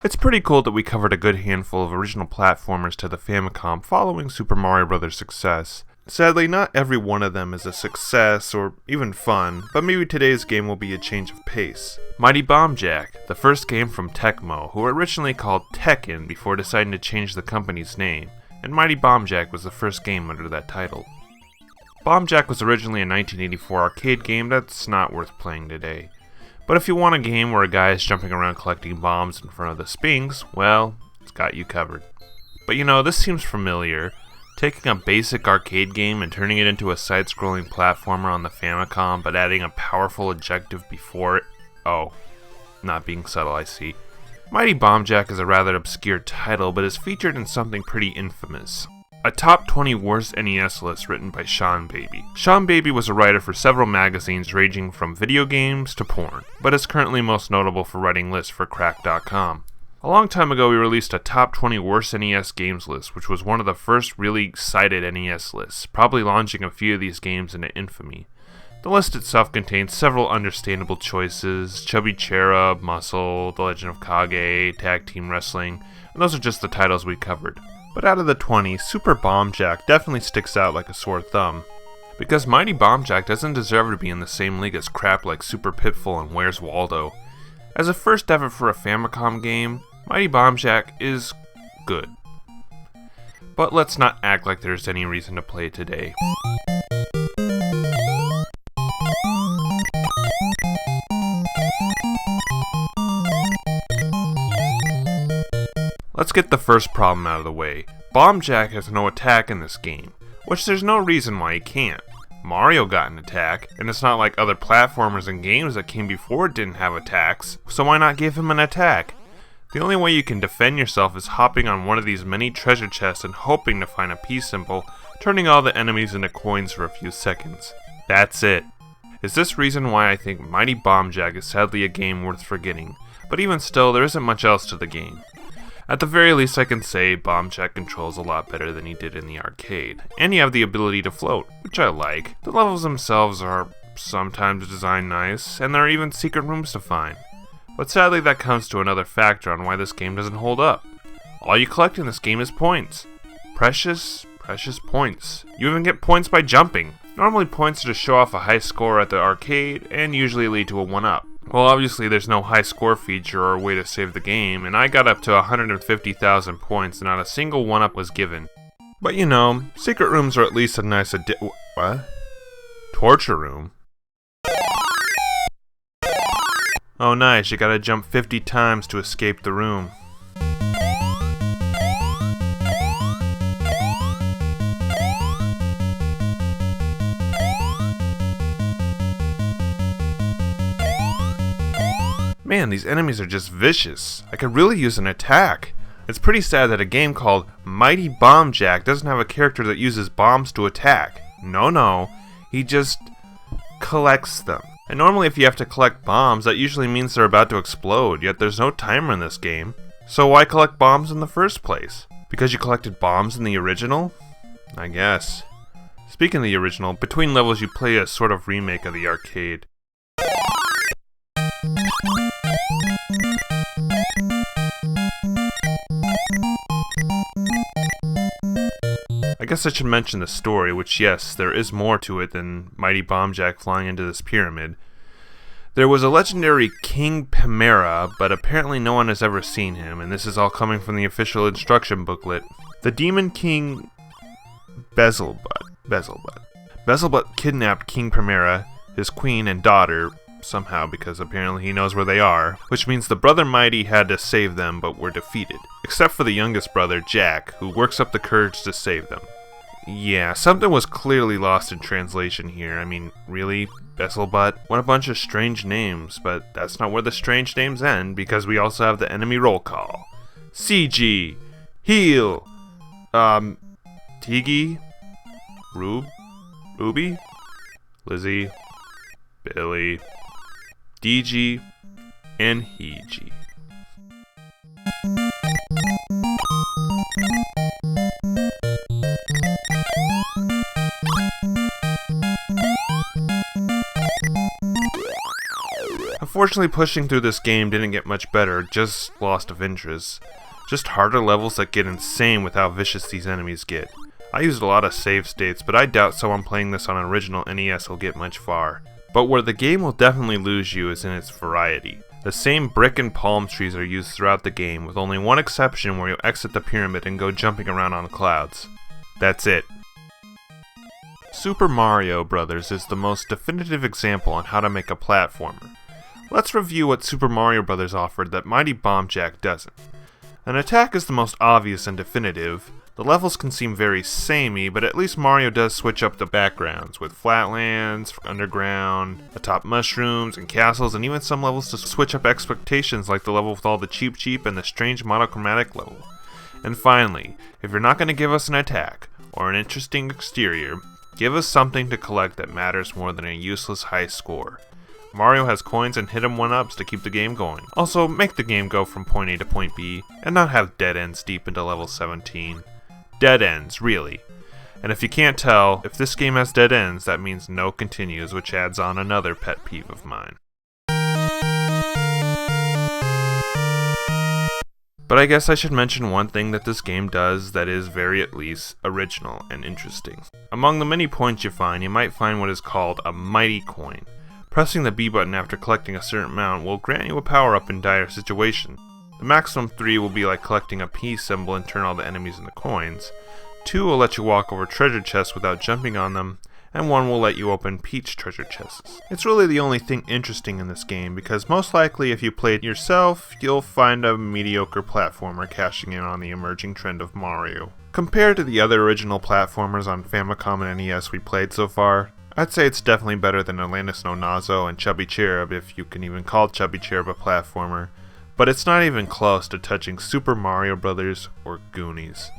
It's pretty cool that we covered a good handful of original platformers to the Famicom following Super Mario Bros.' success. Sadly, not every one of them is a success or even fun, but maybe today's game will be a change of pace. Mighty Bomb Jack, the first game from Tecmo, who were originally called Tekken before deciding to change the company's name, and Mighty Bomb Jack was the first game under that title. Bomb Jack was originally a 1984 arcade game that's not worth playing today. But if you want a game where a guy is jumping around collecting bombs in front of the Sphinx, well, it's got you covered. But this seems familiar. Taking a basic arcade game and turning it into a side-scrolling platformer on the Famicom, but adding a powerful objective before it. Oh, not being subtle, I see. Mighty Bomb Jack is a rather obscure title, but is featured in something pretty infamous. A top 20 worst NES list written by Sean Baby. Sean Baby was a writer for several magazines ranging from video games to porn, but is currently most notable for writing lists for Crack.com. A long time ago, we released a top 20 worst NES games list, which was one of the first really cited NES lists, probably launching a few of these games into infamy. The list itself contains several understandable choices: Chubby Cherub, Muscle, The Legend of Kage, Tag Team Wrestling, and those are just the titles we covered. But out of the 20, Super Bomb Jack definitely sticks out like a sore thumb. Because Mighty Bomb Jack doesn't deserve to be in the same league as crap like Super Pitfall and Where's Waldo. As a first effort for a Famicom game, Mighty Bomb Jack is good. But let's not act like there's any reason to play it today. Let's get the first problem out of the way. Bomb Jack has no attack in this game, which there's no reason why he can't. Mario got an attack, and it's not like other platformers and games that came before it didn't have attacks, so why not give him an attack? The only way you can defend yourself is hopping on one of these many treasure chests and hoping to find a peace symbol, turning all the enemies into coins for a few seconds. That's it. Is this reason why I think Mighty Bomb Jack is sadly a game worth forgetting, but even still, there isn't much else to the game. At the very least, I can say Bomb Jack controls a lot better than he did in the arcade, and you have the ability to float, which I like. The levels themselves are sometimes designed nice, and there are even secret rooms to find. But sadly, that comes to another factor on why this game doesn't hold up. All you collect in this game is points. Precious, precious points. You even get points by jumping. Normally, points are to show off a high score at the arcade, and usually lead to a 1-up. Well, obviously there's no high score feature or way to save the game, and I got up to 150,000 points and not a single 1-up was given. But secret rooms are at least a nice what? Torture room? Oh nice, you gotta jump 50 times to escape the room. Man, these enemies are just vicious. I could really use an attack. It's pretty sad that a game called Mighty Bomb Jack doesn't have a character that uses bombs to attack. No, he just collects them. And normally if you have to collect bombs, that usually means they're about to explode, yet there's no timer in this game. So why collect bombs in the first place? Because you collected bombs in the original? I guess. Speaking of the original, between levels you play a sort of remake of the arcade. I guess I should mention the story, which yes, there is more to it than Mighty Bomb Jack flying into this pyramid. There was a legendary King Pamera, but apparently no one has ever seen him, and this is all coming from the official instruction booklet. The Demon King Bezelbutt kidnapped King Pamera, his queen and daughter, somehow because apparently he knows where they are, which means the brother Mighty had to save them but were defeated, except for the youngest brother, Jack, who works up the courage to save them. Yeah, something was clearly lost in translation here. I mean, really? Bezelbutt? What a bunch of strange names, but that's not where the strange names end, because we also have the enemy roll call. CG, Heal, Tigi, Ruby, Lizzie, Billy, DG, and Heiji. Unfortunately, pushing through this game didn't get much better, just lost of interest. Just harder levels that get insane with how vicious these enemies get. I used a lot of save states, but I doubt someone playing this on an original NES will get much far. But where the game will definitely lose you is in its variety. The same brick and palm trees are used throughout the game, with only one exception where you exit the pyramid and go jumping around on clouds. That's it. Super Mario Bros. Is the most definitive example on how to make a platformer. Let's review what Super Mario Bros. Offered that Mighty Bomb Jack doesn't. An attack is the most obvious and definitive. The levels can seem very samey, but at least Mario does switch up the backgrounds, with flatlands, underground, atop mushrooms, and castles, and even some levels to switch up expectations like the level with all the Cheep and the strange monochromatic level. And finally, if you're not going to give us an attack, or an interesting exterior, give us something to collect that matters more than a useless high score. Mario has coins and hit 'em 1-ups to keep the game going. Also, make the game go from point A to point B, and not have dead ends deep into level 17. Dead ends, really. And if you can't tell, if this game has dead ends, that means no continues, which adds on another pet peeve of mine. But I guess I should mention one thing that this game does that is very, at least, original and interesting. Among the many points you might find what is called a mighty coin. Pressing the B button after collecting a certain amount will grant you a power-up in dire situation. The maximum 3 will be like collecting a peace symbol and turn all the enemies into coins. 2 will let you walk over treasure chests without jumping on them, and 1 will let you open peach treasure chests. It's really the only thing interesting in this game, because most likely if you play it yourself, you'll find a mediocre platformer cashing in on the emerging trend of Mario. Compared to the other original platformers on Famicom and NES we played so far, I'd say it's definitely better than Atlantis No Nazo and Chubby Cherub, if you can even call Chubby Cherub a platformer, but it's not even close to touching Super Mario Bros. Or Goonies.